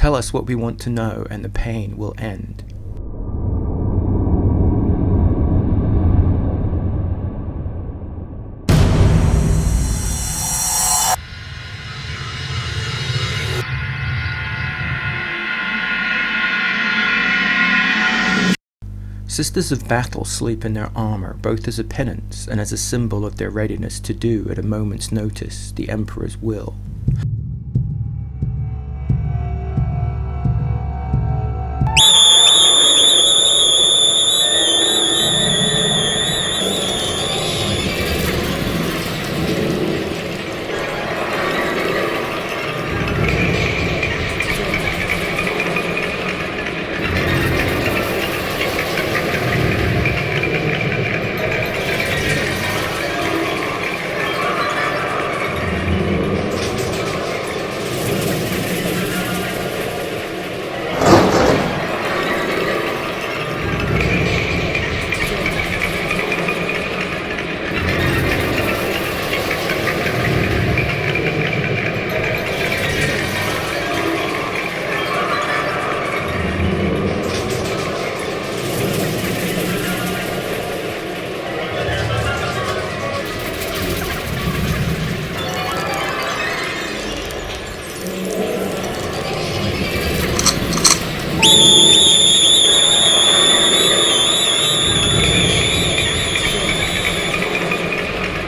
Tell us what we want to know and the pain will end. Sisters of Battle sleep in their armor, both as a penance and as a symbol of their readiness to do at a moment's notice the Emperor's will.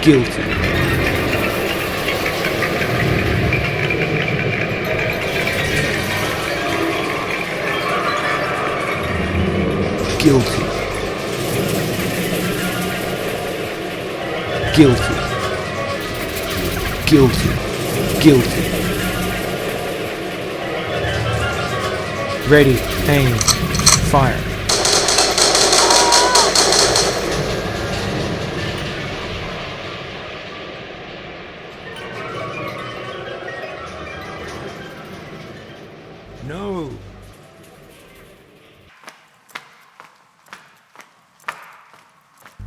Guilty. Guilty. Guilty. Guilty. Guilty. Ready, aim, fire. No.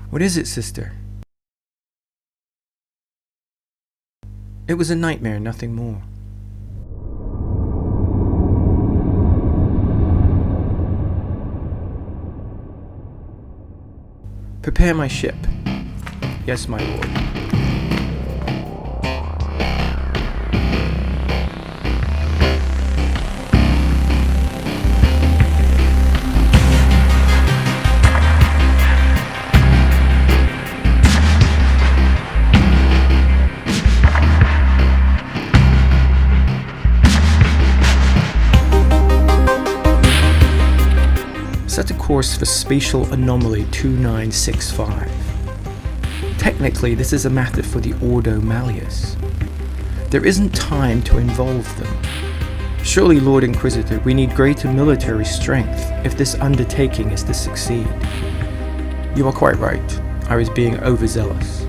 What is it, sister? It was a nightmare, nothing more. Prepare my ship. Yes, my lord. Set a course for Spatial Anomaly 2965. Technically, this is a matter for the Ordo Malleus. There isn't time to involve them. Surely, Lord Inquisitor, we need greater military strength if this undertaking is to succeed. You are quite right. I was being overzealous.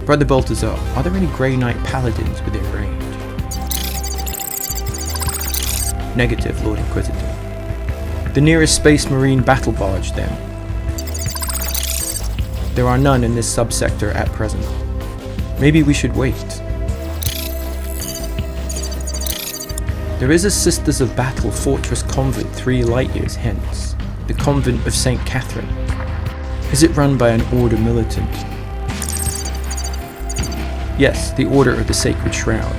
Brother Balthazar, are there any Grey Knight paladins within range? Negative, Lord Inquisitor. The nearest space marine battle barge, then. There are none in this subsector at present. Maybe we should wait. There is a Sisters of Battle fortress convent 3 light years hence, the Convent of St. Catherine. Is it run by an order militant? Yes, the Order of the Sacred Shroud.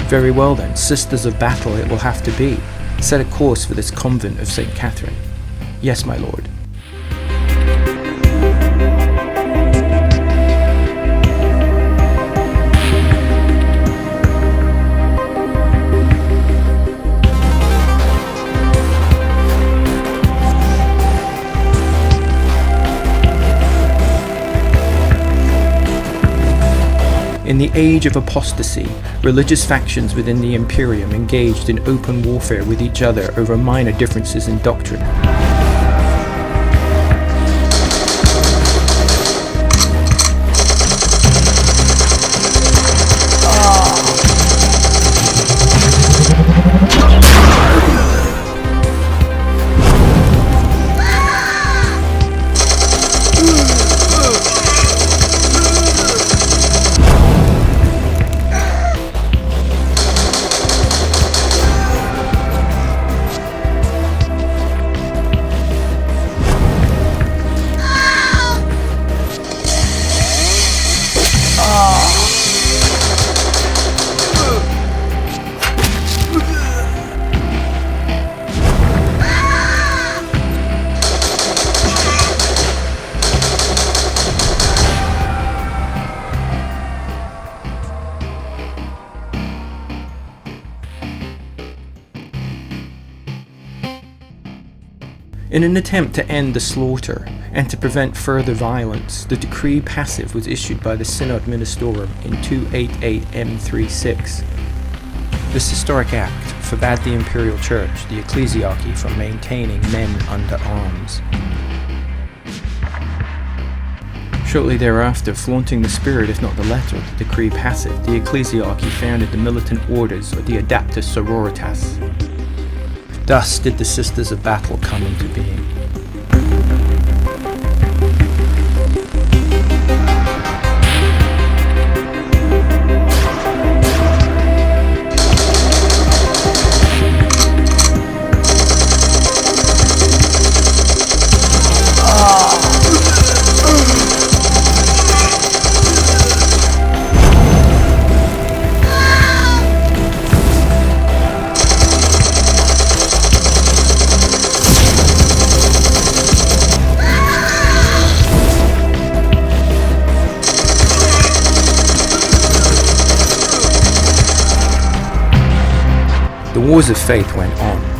Very well then, Sisters of Battle it will have to be. Set a course for this Convent of St. Catherine. Yes, my lord. In the age of apostasy, religious factions within the Imperium engaged in open warfare with each other over minor differences in doctrine. In an attempt to end the slaughter and to prevent further violence, the decree passive was issued by the Synod Ministorum in 288 M36. This historic act forbade the Imperial Church, the ecclesiarchy, from maintaining men under arms. Shortly thereafter, flaunting the spirit if not the letter of the decree passive, the ecclesiarchy founded the militant orders of the Adeptus Sororitas. Thus did the Sisters of Battle come into being. The Wars of Faith went on.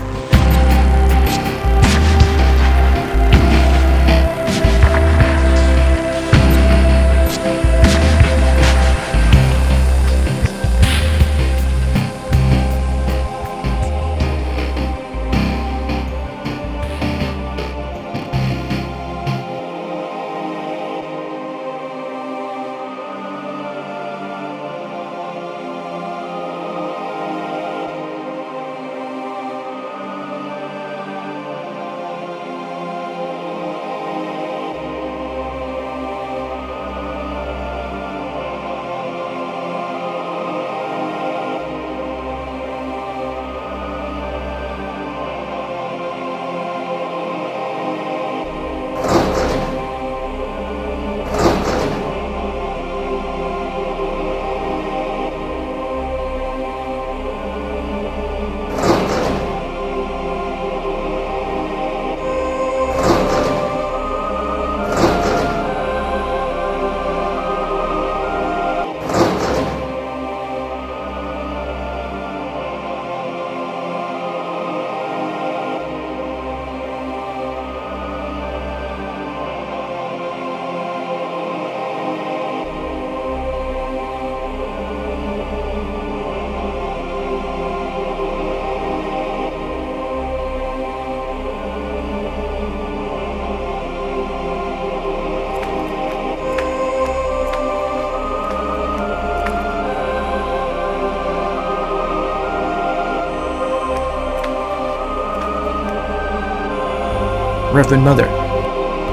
Reverend Mother,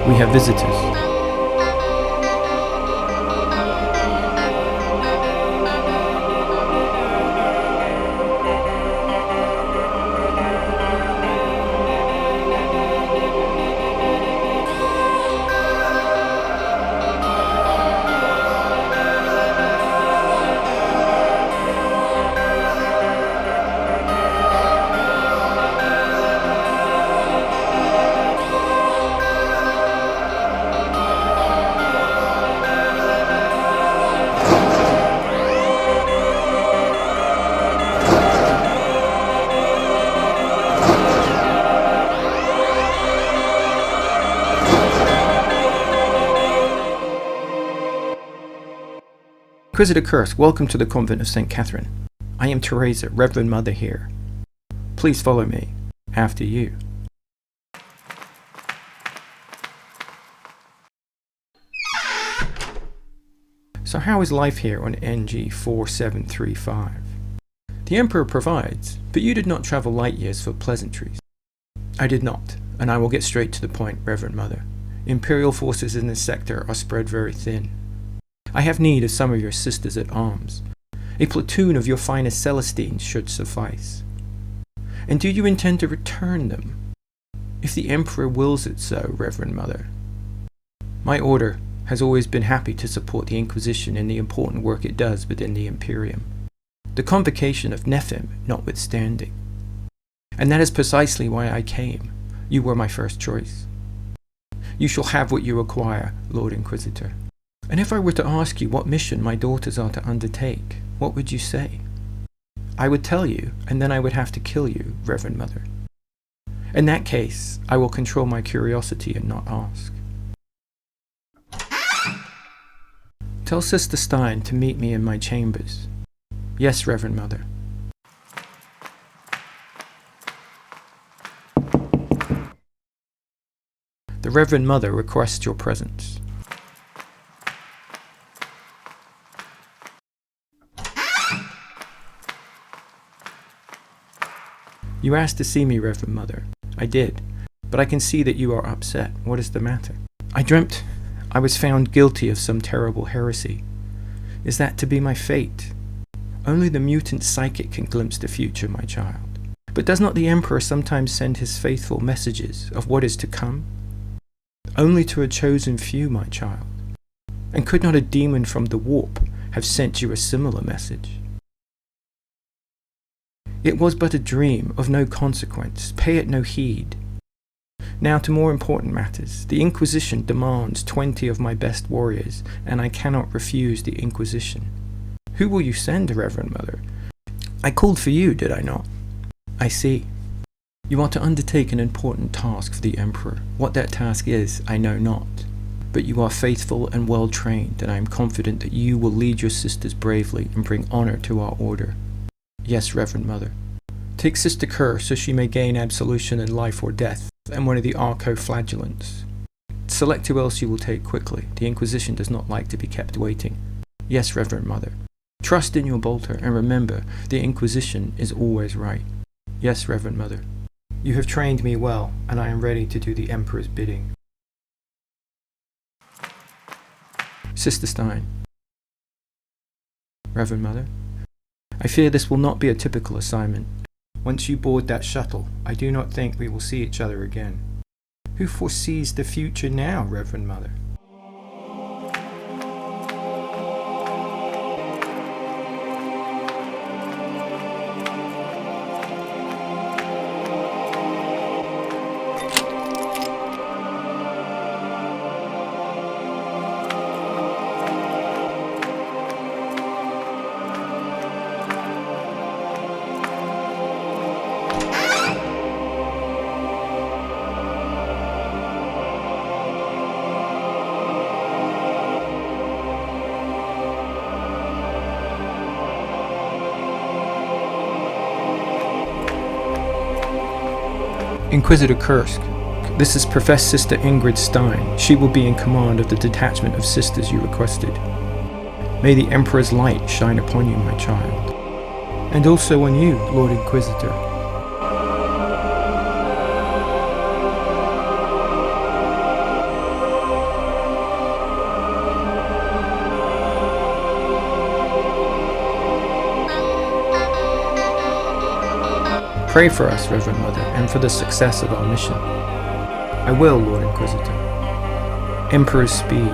we have visitors. Inquisitor Curse, welcome to the Convent of St. Catherine. I am Teresa, Reverend Mother here. Please follow me. After you. So how is life here on NG 4735? The Emperor provides, but you did not travel light years for pleasantries. I did not, and I will get straight to the point, Reverend Mother. Imperial forces in this sector are spread very thin. I have need of some of your sisters at arms. A platoon of your finest Celestines should suffice. And do you intend to return them? If the Emperor wills it so, Reverend Mother. My order has always been happy to support the Inquisition in the important work it does within the Imperium. The convocation of Nephim notwithstanding. And that is precisely why I came. You were my first choice. You shall have what you require, Lord Inquisitor. And if I were to ask you what mission my daughters are to undertake, what would you say? I would tell you, and then I would have to kill you, Reverend Mother. In that case, I will control my curiosity and not ask. Tell Sister Stein to meet me in my chambers. Yes, Reverend Mother. The Reverend Mother requests your presence. You asked to see me, Reverend Mother. I did, but I can see that you are upset. What is the matter? I dreamt I was found guilty of some terrible heresy. Is that to be my fate? Only the mutant psychic can glimpse the future, my child. But does not the Emperor sometimes send his faithful messages of what is to come? Only to a chosen few, my child. And could not a demon from the warp have sent you a similar message? It was but a dream of no consequence. Pay it no heed. Now to more important matters. The Inquisition demands 20 of my best warriors, and I cannot refuse the Inquisition. Who will you send, Reverend Mother? I called for you, did I not? I see. You are to undertake an important task for the Emperor. What that task is, I know not. But you are faithful and well trained, and I am confident that you will lead your sisters bravely and bring honor to our order. Yes, Reverend Mother. Take Sister Kerr so she may gain absolution in life or death, and one of the arco-flagellants. Select who else you will take quickly. The Inquisition does not like to be kept waiting. Yes, Reverend Mother. Trust in your bolter, and remember, the Inquisition is always right. Yes, Reverend Mother. You have trained me well, and I am ready to do the Emperor's bidding. Sister Stein. Reverend Mother. I fear this will not be a typical assignment. Once you board that shuttle, I do not think we will see each other again. Who foresees the future now, Reverend Mother? Inquisitor Kursk, this is Professed Sister Ingrid Stein. She will be in command of the detachment of sisters you requested. May the Emperor's light shine upon you, my child. And also on you, Lord Inquisitor. Pray for us, Reverend Mother, and for the success of our mission. I will, Lord Inquisitor. Emperor's speed.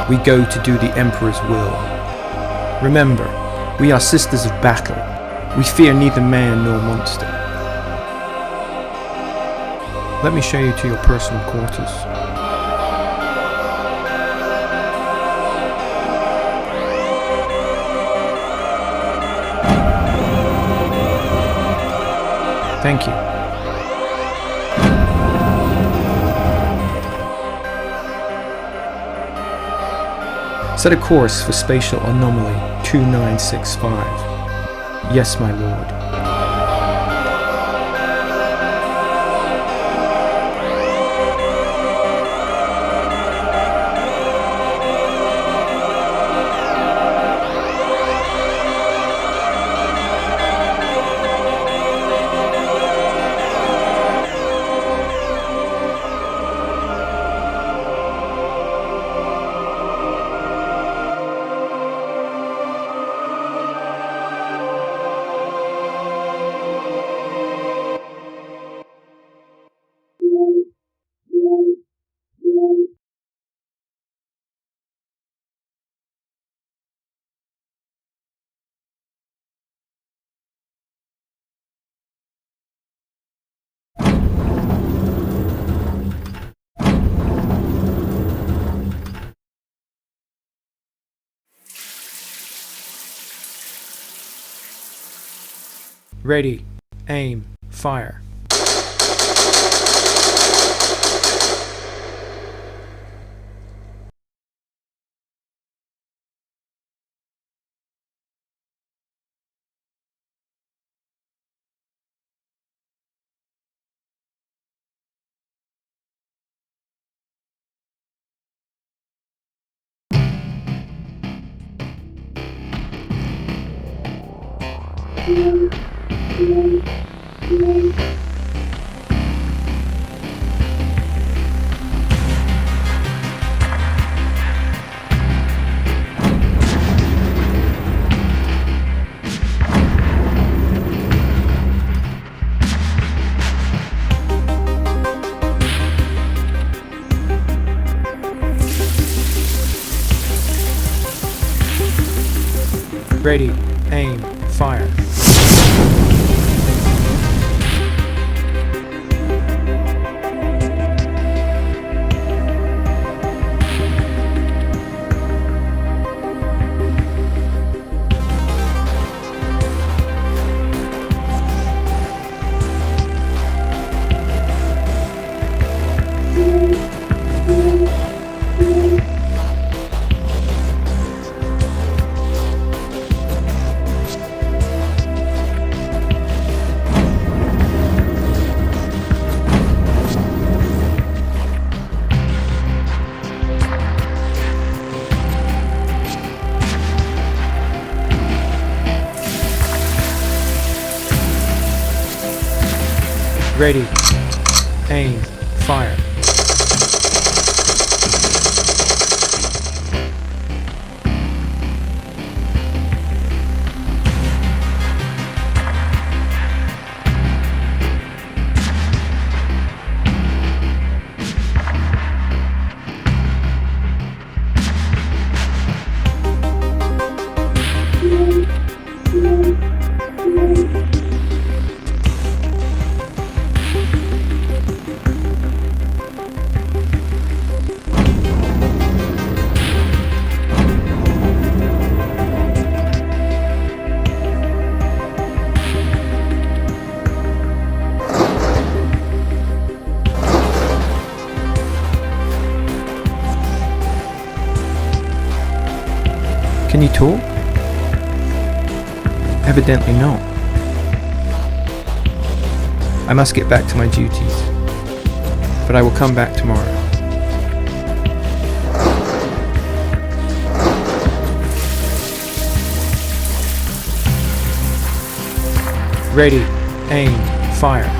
We go to do the Emperor's will. Remember, we are sisters of battle. We fear neither man nor monster. Let me show you to your personal quarters. Thank you. Set a course for spatial anomaly 2965. Yes, my lord. Ready, aim, fire. Ready, aim, fire. Ready, aim, fire. Can you talk? Evidently not. I must get back to my duties, but I will come back tomorrow. Ready, aim, fire.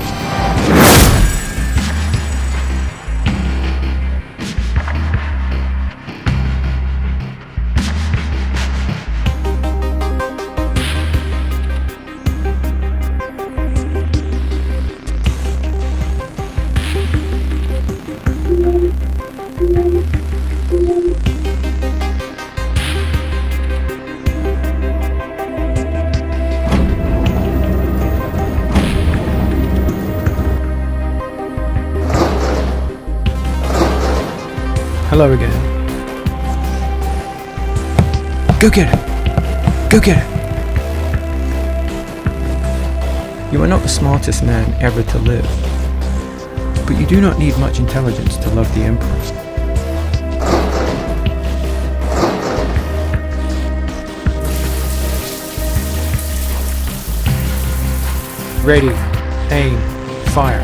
Hello again. Go get it! Go get it! You are not the smartest man ever to live, but you do not need much intelligence to love the Emperor. Ready, aim, fire.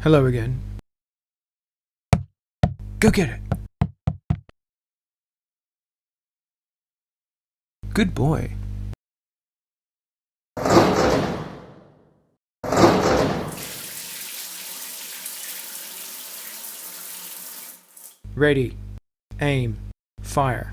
Hello again. Go get it! Good boy. Ready, aim, fire.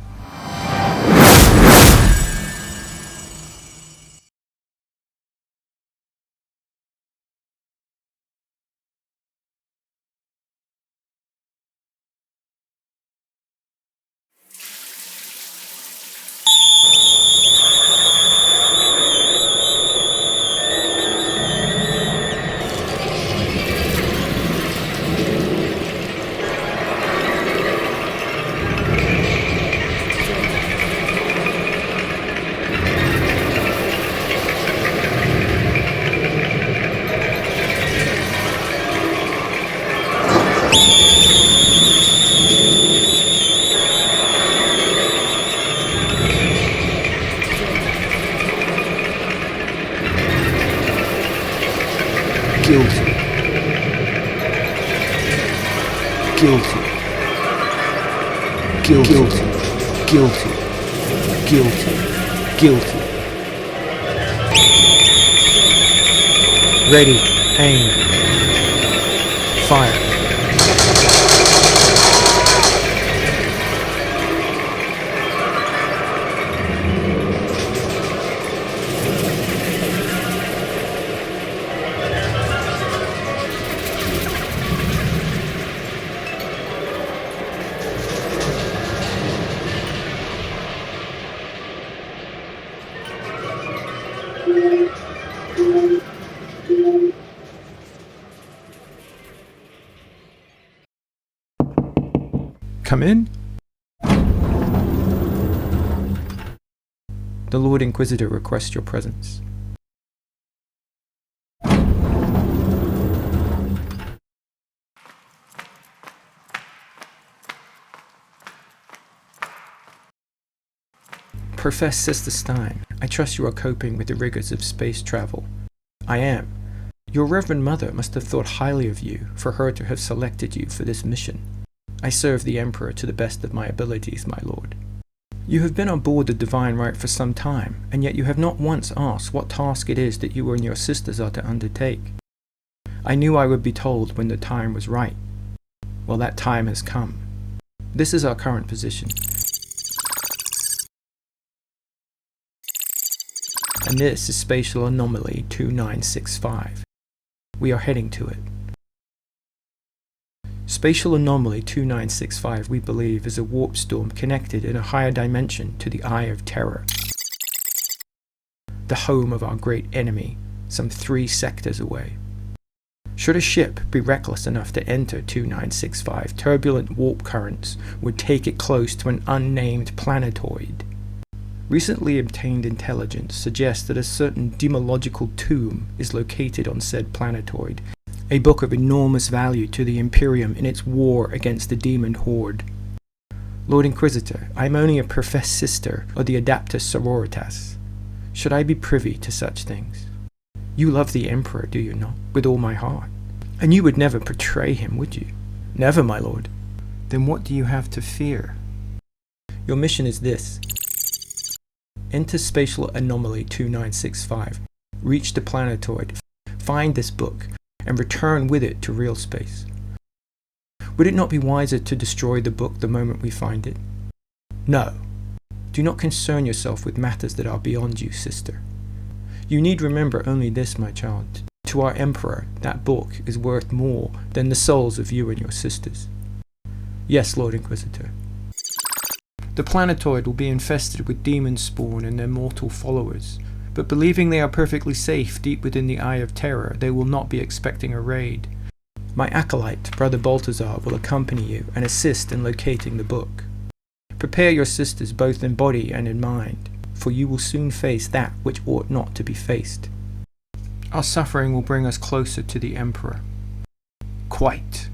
Guilty. Guilty. Guilty. Guilty. Guilty. Guilty. Ready, aim, fire. Come in. The Lord Inquisitor requests your presence. Professed Sister Stein, I trust you are coping with the rigors of space travel. I am. Your Reverend Mother must have thought highly of you for her to have selected you for this mission. I serve the Emperor to the best of my abilities, my lord. You have been on board the Divine Right for some time, and yet you have not once asked what task it is that you and your sisters are to undertake. I knew I would be told when the time was right. Well, that time has come. This is our current position. And this is Spatial Anomaly 2965. We are heading to it. Spatial Anomaly 2965, we believe, is a warp storm connected in a higher dimension to the Eye of Terror, the home of our great enemy, some 3 sectors away. Should a ship be reckless enough to enter 2965, turbulent warp currents would take it close to an unnamed planetoid. Recently obtained intelligence suggests that a certain demological tomb is located on said planetoid, a book of enormous value to the Imperium in its war against the demon horde. Lord Inquisitor, I am only a professed sister of the Adeptus Sororitas. Should I be privy to such things? You love the Emperor, do you not? With all my heart. And you would never betray him, would you? Never, my lord. Then what do you have to fear? Your mission is this. Enter Spatial Anomaly 2965. Reach the planetoid. Find find this book and return with it to real space? Would it not be wiser to destroy the book the moment we find it? No. Do not concern yourself with matters that are beyond you, sister. You need remember only this, my child. To our Emperor, that book is worth more than the souls of you and your sisters. Yes, Lord Inquisitor. The planetoid will be infested with demon spawn and their mortal followers, but believing they are perfectly safe deep within the Eye of Terror, they will not be expecting a raid. My acolyte, Brother Balthazar, will accompany you and assist in locating the book. Prepare your sisters both in body and in mind, for you will soon face that which ought not to be faced. Our suffering will bring us closer to the Emperor. Quite.